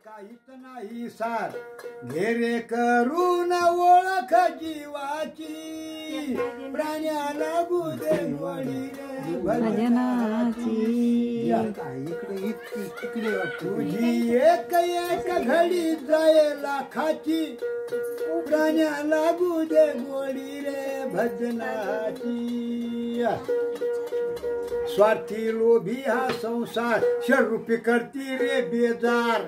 काहीच नाही सार घेरे करून ओळख जीवाची प्राण्याला बुधे गोडी रे भजनाची इकडे तुझी एक एक घडी जाये लाखाची प्राण्याला बुधे गोडी रे भजनाची स्वार्थी लोभी हा संसार शरूपी करती रे बेजार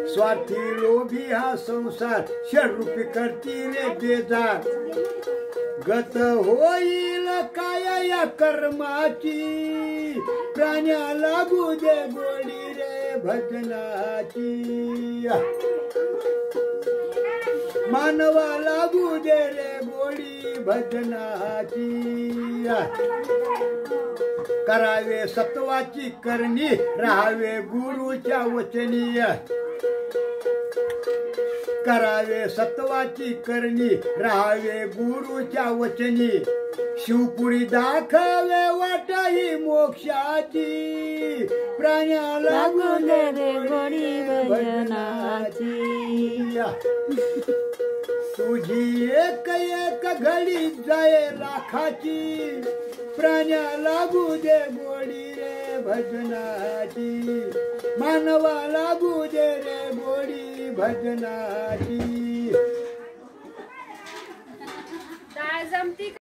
स्वार्थी लोभी हा संसार शरूपी करती रे बेजार गत होईल काय या कर्माची प्राण्याला बुधे गोडी रे भजनाची मानवाला बुधे रे गोडी भजनाची करावे सत्वाची करणी राहावे गुरुच्या वचनी करावे सत्वाची करणी राहावे गुरुच्या वचनी शिवपुरी दाखवे वाटाही मोक्षाची प्राण्याला बुधे रे गोडी भजनाची तुझी एक एक घडी जाये लाखाची प्राण्याला बुधे गोडी रे भजनाची मानवाला बुधे रे गोडी भजनाची